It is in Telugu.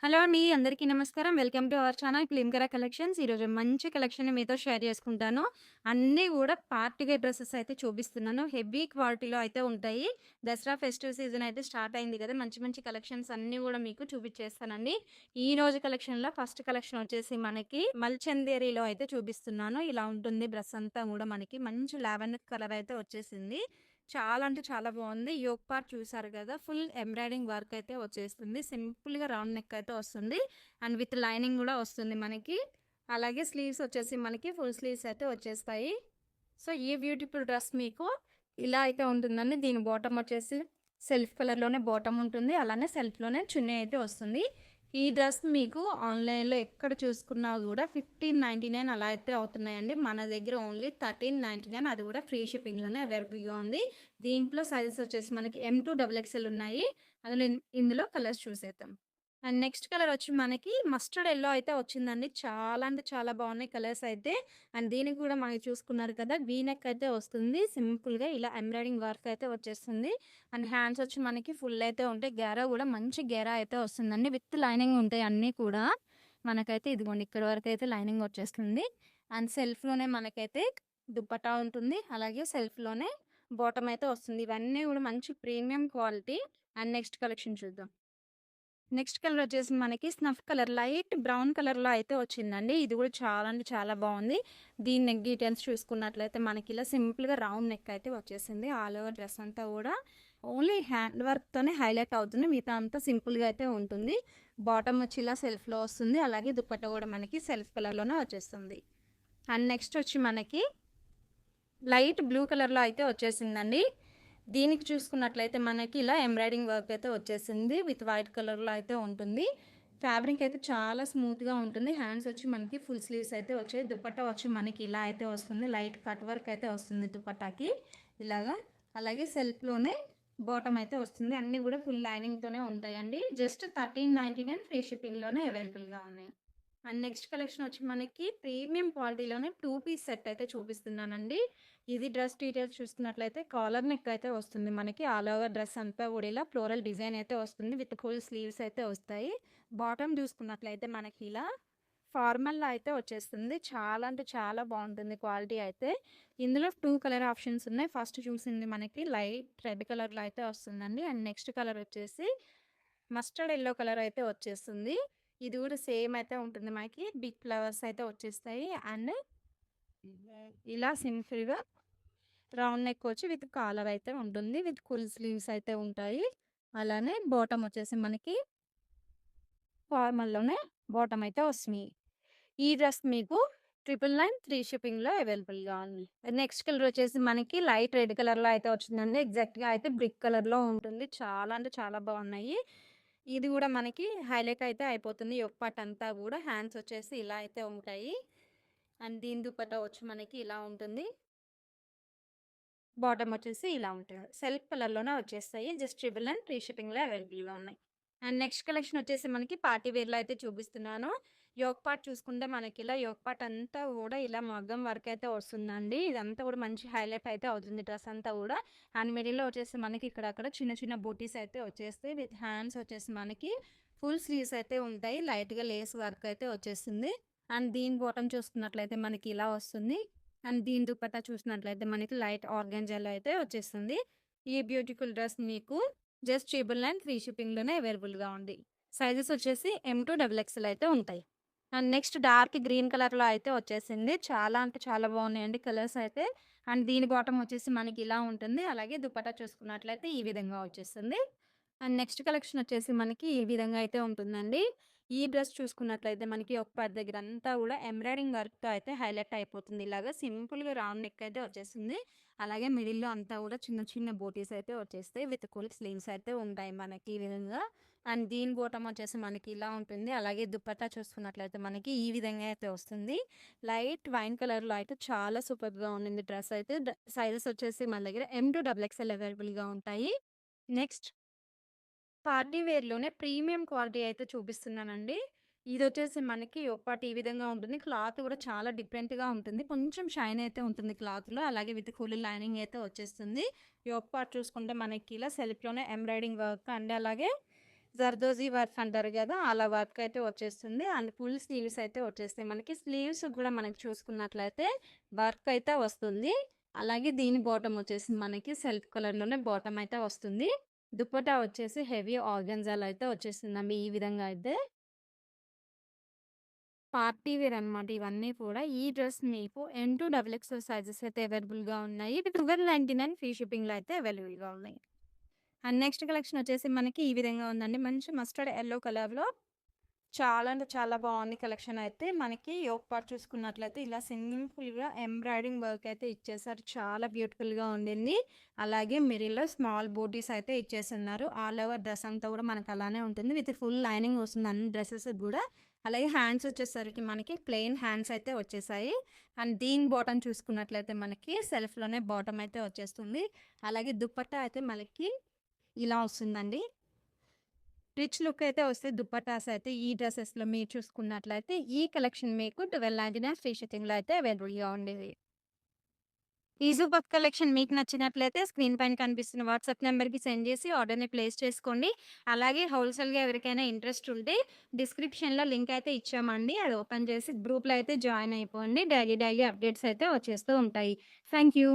హలో అండి. అందరికీ నమస్కారం. వెల్కమ్ టు అవర్ ఛానల్ క్లీమ్‌కర కలెక్షన్స్. ఈరోజు మంచి కలెక్షన్‌ని మీతో షేర్ చేసుకుంటాను. అన్నీ గూడా పార్టీ వేర్ డ్రెసెస్ అయితే చూపిస్తున్నాను. హెవీ క్వాలిటీలో అయితే ఉంటాయి. దసరా ఫెస్టివ్ సీజన్ అయితే స్టార్ట్ అయింది గదా! మంచి మంచి కలెక్షన్స్ అన్నీ గూడా మీకు చూపిచ్చేస్తానండి. ఈరోజు కలెక్షన్‌లో ఫస్ట్ కలెక్షన్ వచ్చేసి మనకి మల్చందేరిలో అయితే చూపిస్తున్నాను. ఇలా ఉంటుంది డ్రెస్ అంతా గూడా మనకి మంచి లావెండర్ కలర్ అయితే వచ్చేసింది. చాలా అంటే చాలా బావుంది. యోక్ పార్ట్ చూసారు గదా! ఫుల్ ఎంబ్రాయిడింగ్ వర్క్ అయితే వచ్చేస్తుంది. సింపుల్‌గా రౌండ్ నెక్ అయితే వస్తుంది. అండ్ విత్ లైనింగ్ గూడా వస్తుంది మనకి. అలాగే స్లీవ్స్ వచ్చేసి మనకి ఫుల్ స్లీవ్స్ అయితే వచ్చేస్తాయి. సో, ఈ బ్యూటిఫుల్ డ్రెస్ మీకు ఇలా అయితే ఉంటుందండి. దీని బాటమ్ వచ్చేసి సెల్ఫ్ కలర్‌లోనే బాటమ్ ఉంటుంది. అలానే సెల్ఫ్‌లోనే చున్నీ అయితే వస్తుంది. ఈ డ్రెస్ మీకు ఆన్‌లైన్‌లో ఎక్కడ చూసుకున్నా గూడా 1599 అలా అయితే అవుతున్నాయండి. మన దగ్గర ఓన్లీ 1399 అది కూడా ఫ్రీ షిప్పింగ్‌లోనే అవైలబుల్‌గా ఉంది. దీంట్లో సైజెస్ వచ్చేసి మనకి ఎమ్-2 డబుల్ ఎక్స్‌ఎల్ ఉన్నాయి. అందులో ఇందులో కలర్స్ చూసేద్దాం. అండ్ నెక్స్ట్ కలర్ వచ్చి మనకి మస్టర్డ్ యెల్లో అయితే వచ్చిందండి. చాలా అంటే చాలా బాగున్నాయి కలర్స్ అయితే. అండ్ దీనికి కూడా మనకి చూసుకున్నారు కదా! వీ నెక్ అయితే వస్తుంది. సింపుల్‌గా ఇలా ఎంబ్రాయిడింగ్ వర్క్ అయితే వచ్చేస్తుంది. అండ్ హ్యాండ్స్ వచ్చి మనకి ఫుల్ అయితే ఉంటాయి. గేరా కూడా మంచి గేరా అయితే వస్తుందండి. విత్ లైనింగ్ ఉంటాయి అన్నీ కూడా. మనకైతే ఇదిగోండి ఇక్కడి వరకు అయితే లైనింగ్ వచ్చేస్తుంది. అండ్ సెల్ఫ్‌లోనే మనకైతే దుపట్టా ఉంటుంది. అలాగే సెల్ఫ్‌లోనే బాటమ్ అయితే వస్తుంది. ఇవన్నీ కూడా మంచి premium quality. And next collection చూద్దాం. నెక్స్ట్ కలర్ వచ్చేసి మనకి స్నఫ్ కలర్ లైట్ బ్రౌన్ కలర్‌లో అయితే వచ్చిందండి. ఇది కూడా చాలా అంటే చాలా బావుంది. దీని నెక్ డీటెయిల్స్ చూసుకున్నట్లయితే మనకి ఇలా సింపుల్‌గా రౌండ్ నెక్ అయితే వచ్చేసింది. ఆల్ ఓవర్ డ్రెస్ అంతా కూడా ఓన్లీ హ్యాండ్ వర్క్‌తోనే హైలైట్ అవుతుంది. మిగతా అంతా సింపుల్‌గా అయితే ఉంటుంది. బాటమ్ వచ్చి ఇలా సెల్ఫ్‌లో వస్తుంది. అలాగే దుపట్టా కూడా మనకి సెల్ఫ్ కలర్‌లోనే వచ్చేస్తుంది. అండ్ నెక్స్ట్ వచ్చి మనకి లైట్ బ్లూ కలర్‌లో అయితే వచ్చేసిందండి. దీనికి చూసుకున్నట్లయితే మనకి ఇలా ఎంబ్రాయిడింగ్ వర్క్ అయితే వచ్చేసింది. విత్ వైట్ కలర్‌లో అయితే ఉంటుంది. ఫ్యాబ్రిక్ అయితే చాలా స్మూత్‌గా ఉంటుంది. హ్యాండ్స్ వచ్చి మనకి ఫుల్ స్లీవ్స్ అయితే వచ్చాయి. దుపట్టా వచ్చి మనకి ఇలా అయితే వస్తుంది. లైట్ కట్ వర్క్ అయితే వస్తుంది దుపట్టాకి ఇలాగా. అలాగే సెల్ఫ్‌లోనే బాటమ్ అయితే వస్తుంది. అన్నీ కూడా ఫుల్ లైనింగ్‌తోనే ఉంటాయండి. జస్ట్ 1399 ఫ్రీ షిప్పింగ్‌లోనే అవైలబుల్‌గా ఉన్నాయి. అండ్ నెక్స్ట్ కలెక్షన్ వచ్చి మనకి ప్రీమియం క్వాలిటీలోనే 2 పీస్ సెట్ అయితే చూపిస్తున్నానండి. ఇది డ్రెస్ డీటెయిల్స్ చూసుకున్నట్లయితే కాలర్ నెక్ అయితే వస్తుంది మనకి. ఆల్ ఓవర్ డ్రెస్ అంతా కూడా ఇలా ఫ్లోరల్ డిజైన్ అయితే వస్తుంది. విత్ ఫుల్ స్లీవ్స్ అయితే వస్తాయి. బాటమ్ చూసుకున్నట్లయితే మనకి ఇలా ఫార్మల్‌లో అయితే వచ్చేస్తుంది. చాలా అంటే చాలా బాగుంటుంది క్వాలిటీ అయితే. ఇందులో 2 కలర్ ఆప్షన్స్ ఉన్నాయి. ఫస్ట్ చూసింది మనకి లైట్ రెడ్ కలర్‌లో అయితే వస్తుందండి. అండ్ నెక్స్ట్ కలర్ వచ్చేసి మస్టర్డ్ యెల్లో కలర్ అయితే వచ్చేస్తుంది. ఇది కూడా సేమ్ అయితే ఉంటుంది మనకి. బిగ్ ఫ్లవర్స్ అయితే వచ్చేస్తాయి. అండ్ ఇలా సింపుల్‌గా రౌండ్ నెక్ వచ్చి విత్ కాలర్ అయితే ఉంటుంది. విత్ ఫుల్ స్లీవ్స్ అయితే ఉంటాయి. అలానే బాటమ్ వచ్చేసి మనకి ఫార్మల్‌లోనే బాటమ్ అయితే వస్తుంది. ఈ డ్రెస్ మీకు 999 ఫ్రీ షిప్పింగ్‌లో అవైలబుల్‌గా ఉంది. నెక్స్ట్ కలర్ వచ్చేసి మనకి లైట్ రెడ్ కలర్‌లో అయితే వచ్చిందండి. ఎగ్జాక్ట్‌గా అయితే బ్రిక్ కలర్‌లో ఉంటుంది. చాలా అంటే చాలా బాగున్నాయి. ఇది కూడా మనకి హైలైట్ అయితే అయిపోతుంది. యోక్ పార్ట్ అంతా కూడా హ్యాండ్స్ వచ్చేసి ఇలా అయితే ఉంటాయి. అండ్ దీని దుపట్టా వచ్చి మనకి ఇలా ఉంటుంది. బాటమ్ వచ్చేసి ఇలా ఉంటుంది. సెల్ఫ్ కలర్‌లోనే వచ్చేస్తాయి. జస్ట్ 999 ఫ్రీ షిప్పింగ్‌లో అవైలబుల్‌గా ఉన్నాయి. అండ్ నెక్స్ట్ కలెక్షన్ వచ్చేసి మనకి పార్టీ వేర్‌లో అయితే చూపిస్తున్నాను. యోక్ పార్ట్ చూసుకుంటే మనకి ఇలా యోక్ పార్ట్ అంతా కూడా ఇలా మగ్గం వర్క్ అయితే వస్తుందండి. ఇదంతా కూడా మంచి హైలైట్ అయితే అవుతుంది డ్రెస్ అంతా కూడా. అండ్ మిడిల్‌లో వచ్చేసి మనకి ఇక్కడక్కడ చిన్న చిన్న బూటీస్ అయితే వచ్చేస్తాయి. విత్ హ్యాండ్స్ వచ్చేసి మనకి ఫుల్ స్లీవ్స్ అయితే ఉంటాయి. లైట్‌గా లేస్ వర్క్ అయితే వచ్చేస్తుంది. అండ్ దీని బాటమ్ చూసుకున్నట్లయితే మనకి ఇలా వస్తుంది. అండ్ దీని దుపట్టా చూసినట్లయితే మనకి లైట్ ఆర్గాన్జాలో అయితే వచ్చేస్తుంది. ఈ బ్యూటిఫుల్ డ్రెస్ మీకు జస్ట్ 999 ఫ్రీ షిప్పింగ్‌లోనే అవైలబుల్‌గా ఉంది. సైజెస్ వచ్చేసి ఎమ్-2 డబుల్ ఎక్స్‌ఎల్ అయితే ఉంటాయి. అండ్ నెక్స్ట్ డార్క్ గ్రీన్ కలర్‌లో అయితే వచ్చేసింది. చాలా అంటే చాలా బాగున్నాయండి కలర్స్ అయితే. అండ్ దీని బాటమ్ వచ్చేసి మనకి ఇలా ఉంటుంది. అలాగే దుపట్టా చూసుకున్నట్లయితే ఈ విధంగా వచ్చేస్తుంది. అండ్ నెక్స్ట్ కలెక్షన్ వచ్చేసి మనకి ఈ విధంగా అయితే ఉంటుందండి. ఈ డ్రెస్ చూసుకున్నట్లయితే మనకి ఒక పార్ట్ దగ్గర అంతా కూడా ఎంబ్రాయిడింగ్ వర్క్‌తో అయితే హైలైట్ అయిపోతుంది. ఇలాగా సింపుల్‌గా రౌండ్ నెక్ అయితే వచ్చేసింది. అలాగే మిడిల్‌లో అంతా కూడా చిన్న చిన్న బూటీస్ అయితే వచ్చేస్తాయి. విత్ ఫుల్ స్లీవ్స్ అయితే ఉంటాయి మనకి ఈ విధంగా. అండ్ దీని బాటమ్ వచ్చేసి మనకి ఇలా ఉంటుంది. అలాగే దుపట్టా చూసుకున్నట్లయితే మనకి ఈ విధంగా అయితే వస్తుంది. లైట్ వైన్ కలర్‌లో అయితే చాలా సూపర్‌గా ఉండింది డ్రెస్ అయితే. సైజెస్ వచ్చేసి మన దగ్గర ఎమ్-2 డబుల్ ఎక్స్‌ఎల్ అవైలబుల్‌గా ఉంటాయి. నెక్స్ట్ పార్టీ వేర్‌లోనే ప్రీమియం క్వాలిటీ అయితే చూపిస్తున్నానండి. ఇదొచ్చేసి మనకి ఒక్పాటి ఈ విధంగా ఉంటుంది. క్లాత్ కూడా చాలా డిఫరెంట్‌గా ఉంటుంది. కొంచెం షైన్ అయితే ఉంటుంది క్లాత్‌లో. అలాగే విత్ ఫుల్ లైనింగ్ అయితే వచ్చేస్తుంది. ఈ ఒక పార్ట్ చూసుకుంటే మనకి ఇలా సెల్ఫ్‌లోనే ఎంబ్రాయిడింగ్ వర్క్ అండ్ అలాగే జర్దోజీ వర్క్ అంటారు కదా! అలా వర్క్ అయితే వచ్చేస్తుంది. అండ్ ఫుల్ స్లీవ్స్ అయితే వచ్చేస్తాయి. మనకి స్లీవ్స్ కూడా మనకి చూసుకున్నట్లయితే వర్క్ అయితే వస్తుంది. అలాగే దీని బాటమ్ వచ్చేసి మనకి సెల్ఫ్ కలర్‌లోనే బాటమ్ అయితే వస్తుంది. దుపట్టా వచ్చేసి హెవీ ఆర్గాన్జాలో అయితే వచ్చేస్తుందండి ఈ విధంగా అయితే. పార్టీ వేర్ అనమాట ఇవన్నీ కూడా. ఈ డ్రెస్ మీకు M2 డబుల్ ఎక్స్‌ఎల్ సైజెస్ అయితే అవైలబుల్‌గా ఉన్నాయి. ఇది 1299 ఫ్రీ షిప్పింగ్‌లో అయితే అవైలబుల్‌గా ఉన్నాయి. అండ్ నెక్స్ట్ కలెక్షన్ వచ్చేసి మనకి ఈ విధంగా ఉందండి. మంచి మస్టర్డ్ యెల్లో కలర్‌లో చాలా అంటే చాలా బాగుంది కలెక్షన్ అయితే. మనకి యోక్ పార్ట్ చూసుకున్నట్లయితే ఇలా సింపుల్‌గా ఎంబ్రాయిడింగ్ వర్క్ అయితే ఇచ్చేసారు. చాలా బ్యూటిఫుల్‌గా ఉండింది. అలాగే మిడిల్‌లో స్మాల్ బూటీస్ అయితే ఇచ్చేసున్నారు. ఆల్ ఓవర్ డ్రెస్ అంతా కూడా మనకు అలానే ఉంటుంది. విత్ ఫుల్ లైనింగ్ వస్తుంది అన్ని డ్రెసెస్ కూడా. అలాగే హ్యాండ్స్ వచ్చేసరికి మనకి ప్లెయిన్ హ్యాండ్స్ అయితే వచ్చేసాయి. అండ్ దీని బాటమ్ చూసుకున్నట్లయితే మనకి సెల్ఫ్‌లోనే బాటమ్ అయితే వచ్చేస్తుంది. అలాగే దుపట్టా అయితే మనకి ఇలా వస్తుందండి. రిచ్ లుక్ అయితే వస్తాయి దుపట్టాస్ అయితే ఈ డ్రెసెస్‌లో మీరు చూసుకున్నట్లయితే ఈ కలెక్షన్ మీకు 1299 ఫ్రీ షిప్పింగ్‌లో అయితే అవైలబుల్‌గా ఉండేది. ఈ సూపర్ కలెక్షన్ మీకు నచ్చినట్లయితే స్క్రీన్ పైన కనిపిస్తున్న వాట్సాప్ నెంబర్‌కి సెండ్ చేసి ఆర్డర్‌ని ప్లేస్ చేసుకోండి. అలాగే హోల్‌సేల్‌గా ఎవరికైనా ఇంట్రెస్ట్ ఉంటే డిస్క్రిప్షన్‌లో లింక్ అయితే ఇచ్చామండి. అది ఓపెన్ చేసి గ్రూప్‌లో అయితే జాయిన్ అయిపోండి. డైలీ అప్డేట్స్ అయితే వచ్చేస్తూ ఉంటాయి. Thank you.